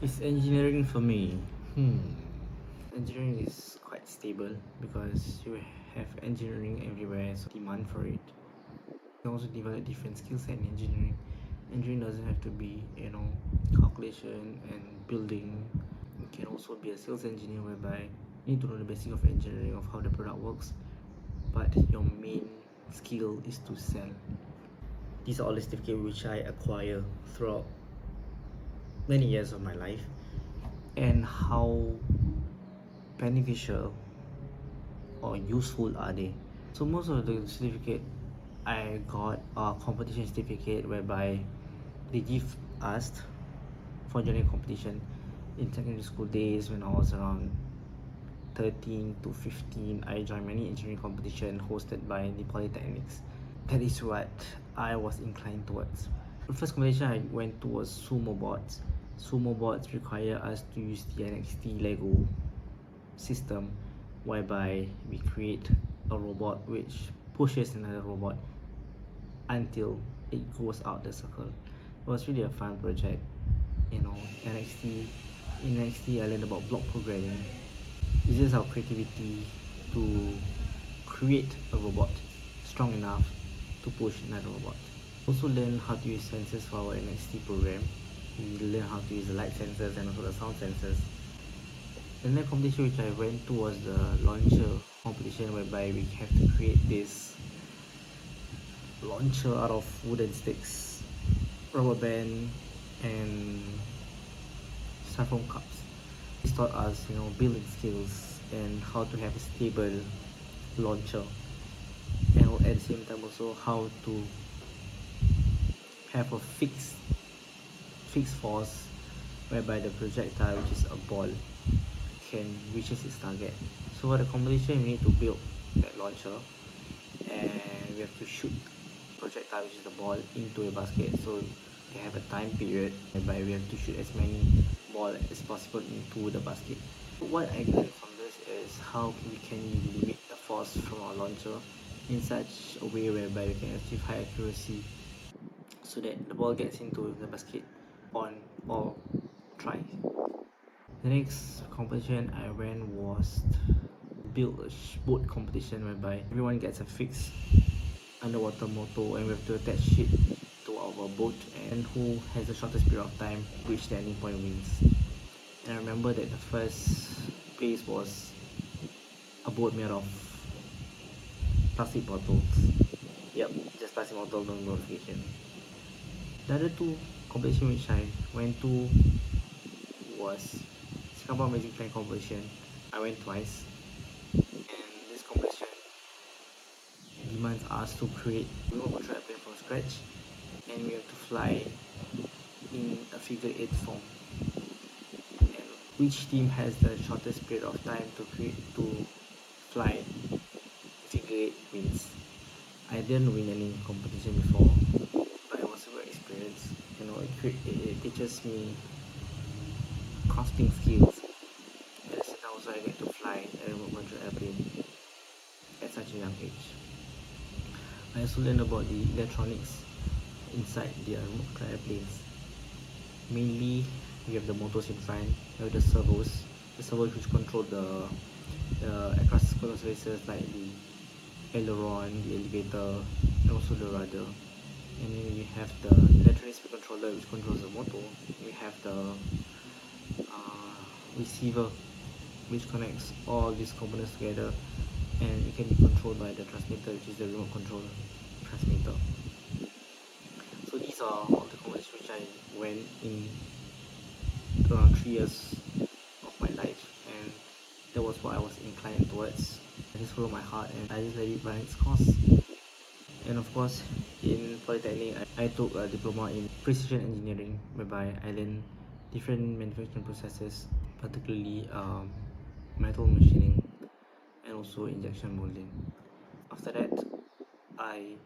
It's engineering for me. Hmm. Engineering is quite stable because you have engineering everywhere, so demand for it. You can also develop different skill set in engineering. Engineering doesn't have to be, calculation and building. You can also be a sales engineer whereby you need to know the basic of engineering of how the product works, but your main skill is to sell. These are all the certificates which I acquire throughout many years of my life, and how beneficial or useful are they? So most of the certificate I got are competition certificate whereby they give us for joining competition. In secondary school days when I was around 13 to 15, I joined many engineering competition hosted by the polytechnics. That is what I was inclined towards. The first competition I went to was sumo bots. Sumo bots require us to use the NXT Lego system whereby we create a robot which pushes another robot until it goes out the circle. It was really a fun project. NXT in NXT I learned about block programming. It uses our creativity to create a robot strong enough to push another robot. Also learn how to use sensors for our NXT program. We learn how to use the light sensors and also the sound sensors. The next competition which I went to was the launcher competition whereby we have to create this launcher out of wooden sticks, rubber band, and styrofoam cups. This taught us, building skills and how to have a stable launcher, and at the same time also how to have a fixed force whereby the projectile, which is a ball, can reaches its target. So for the competition, we need to build that launcher, and we have to shoot projectile, which is the ball, into a basket. So they have a time period whereby we have to shoot as many ball as possible into the basket. What I learned from this is how we can limit the force from our launcher in such a way whereby we can achieve high accuracy so that the ball gets into the basket on all tries. The next competition I went was build a boat competition whereby everyone gets a fixed underwater motor and we have to attach it to our boat, and who has the shortest period of time reach the ending point wins. And I remember that the first place was a boat made of plastic bottles. Yep, just plastic bottle, no modification. The other two competition which I went to was Singapore Magic Train competition. I went twice, and this competition demands us to create remote control airplane from scratch, and we have to fly in a figure eight form. And which team has the shortest period of time to fly figure eight wins. I didn't win any competition before, but it was a great experience. It teaches me crafting skills. At the same time, also I get to fly a remote control airplane at such a young age. I also learned about the electronics inside the remote control airplanes. Mainly, we have the motors in front, we have the servos which control the aircraft control surfaces like the aileron, the elevator, and also the rudder. And then we have the electronic speed controller which controls the motor. We have the receiver which connects all these components together, and it can be controlled by the transmitter, which is the remote control transmitter. So these are all the components which I went in around 3 years of my life, and that was what I was inclined towards. I just followed my heart and I just let it run its course. And of course, in Polytechnic, I took a diploma in precision engineering whereby I learned different manufacturing processes, particularly metal machining and also injection molding. After that, I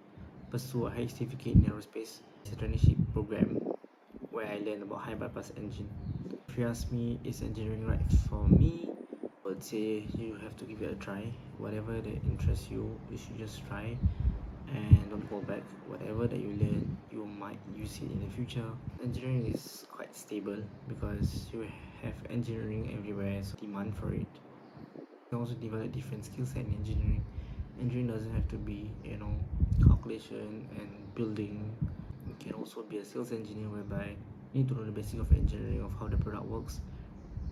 pursue a high certificate in aerospace. It's a traineeship program where I learned about high bypass engine. If you ask me, is engineering right for me? I would say you have to give it a try. Whatever that interests you, you should just try. and don't hold back. Whatever that you learn, you might use it in the future. Engineering is quite stable because you have engineering everywhere, so demand for it. You can also develop different skill set in engineering. Engineering doesn't have to be, calculation and building. You can also be a sales engineer whereby you need to know the basic of engineering of how the product works,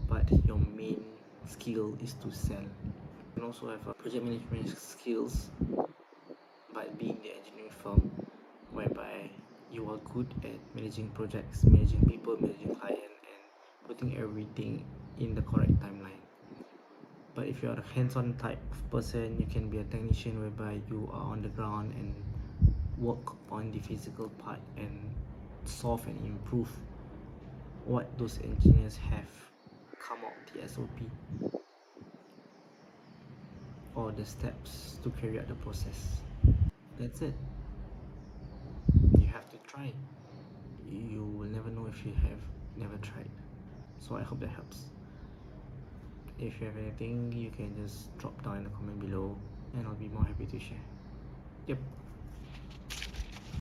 but your main skill is to sell. You can also have a project management skills by being the engineering firm, whereby you are good at managing projects, managing people, managing client, and putting everything in the correct timeline. But if you are a hands-on type of person, you can be a technician whereby you are on the ground and work on the physical part and solve and improve what those engineers have come out the SOP or the steps to carry out the process. That's it. You have to try. You will never know if you have never tried. So I hope that helps. If you have anything, you can just drop down in the comment below and I'll be more happy to share. Yep.